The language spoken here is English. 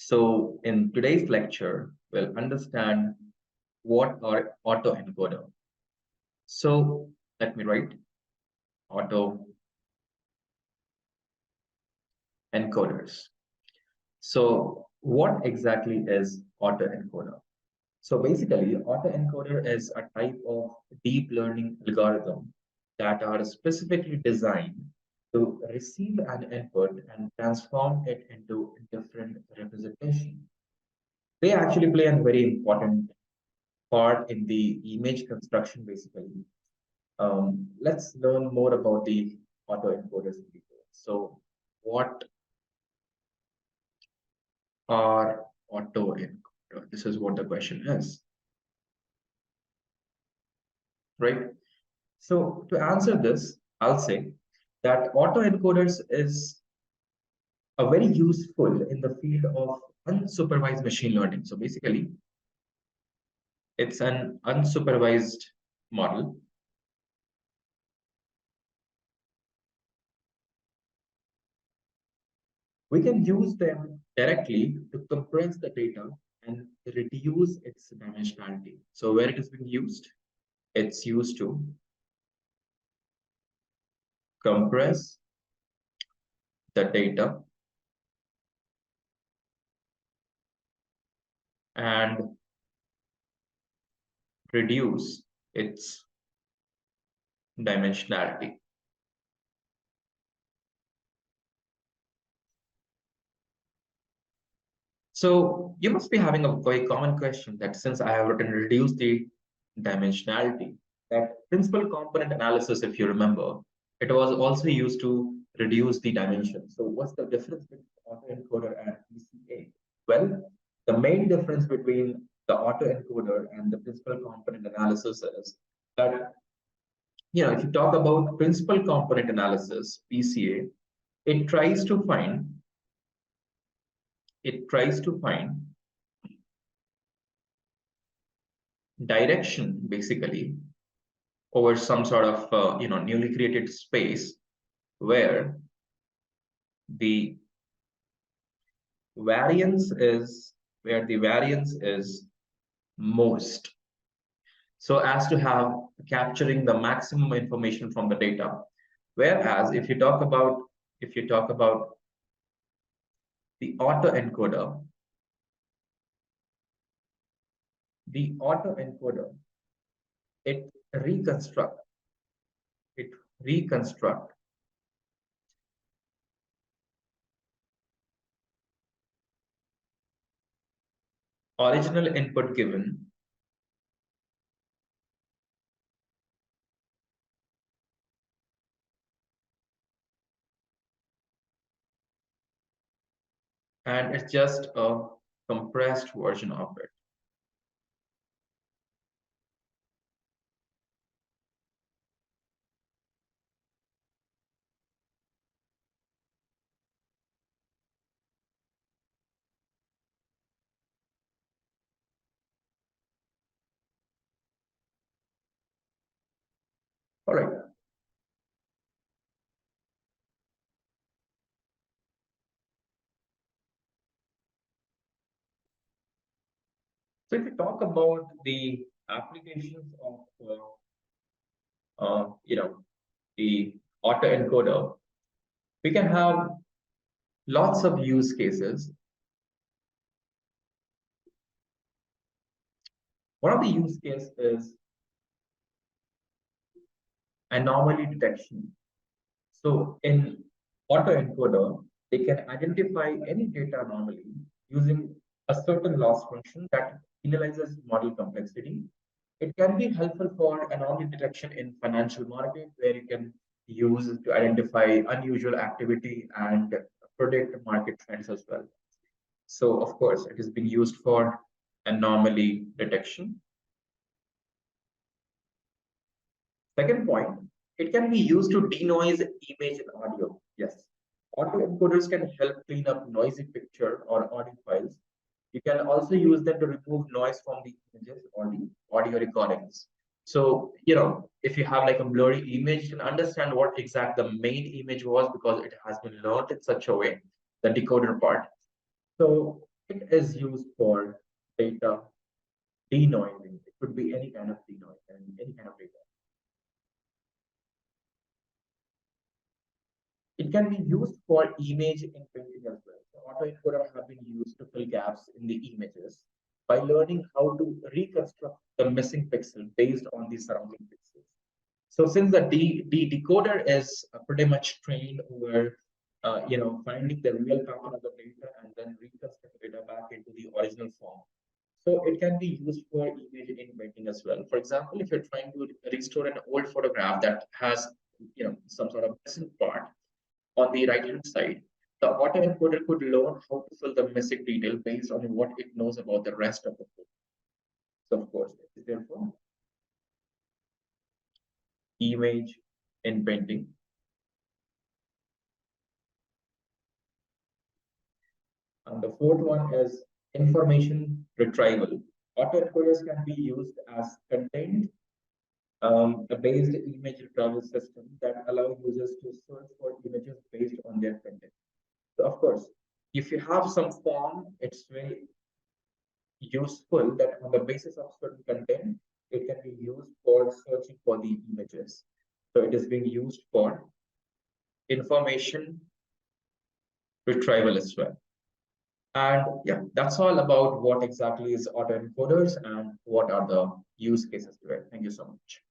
So in today's lecture, we'll understand what are autoencoder. So let me write autoencoders. So what exactly is autoencoder? So basically, autoencoder is a type of deep learning algorithm that are specifically designed to receive an input and transform it into different representation. They actually play a very important part in the image construction, basically. Let's learn more about the autoencoders in detail. So, what are autoencoders? This is what the question is, right? So, to answer this, I'll say that autoencoders is a very useful in the field of unsupervised machine learning. So, basically, it's an unsupervised model. We can use them directly to compress the data and reduce its dimensionality. So where it is being used, it's used to compress the data and reduce its dimensionality. So you must be having a very common question that since I have written reduce the dimensionality, that principal component analysis, if you remember, it was also used to reduce the dimension. So what's the difference between autoencoder and PCA? Well, the main difference between the autoencoder and the principal component analysis is that, if you talk about principal component analysis, PCA, it tries to find direction basically over some sort of newly created space where the variance is most, so as to have capturing the maximum information from the data. Whereas if you talk about the autoencoder, it reconstruct original input given and it's just a compressed version of it. All right. So if you talk about the applications of the autoencoder, we can have lots of use cases. One of the use cases is anomaly detection. So in autoencoder, they can identify any data anomaly using a certain loss function that penalizes model complexity. It can be helpful for anomaly detection in financial market, where you can use it to identify unusual activity and predict market trends as well. So of course, it is being used for anomaly detection. Second point, it can be used to denoise image and audio. Yes, autoencoders can help clean up noisy picture or audio files. You can also use them to remove noise from the images or the audio recordings. So, if you have like a blurry image, you can understand what exact the main image was because it has been learned in such a way, the decoder part. So It is used for data denoising. It could be any kind of denoising, any kind of data. It can be used for image inprinting as well. So autoencoder have been used to fill gaps in the images by learning how to reconstruct the missing pixel based on the surrounding pixels. So since the decoder is pretty much trained over finding the real pattern of the data and then reconstruct the data back into the original form. So it can be used for image inventing as well. For example, if you're trying to restore an old photograph that has some sort of missing part on the right hand side, the autoencoder could learn how to fill the missing detail based on what it knows about the rest of the photo. So of course, therefore image inventing. And the fourth one is information retrieval. Autoencoders can be used as content a based image retrieval system that allow users to search for images based on their content. So of course, if you have some form, it's very useful that on the basis of certain content, it can be used for searching for the images. So it is being used for information retrieval as well. And yeah, that's all about what exactly is autoencoders and what are the use cases to it. Thank you so much.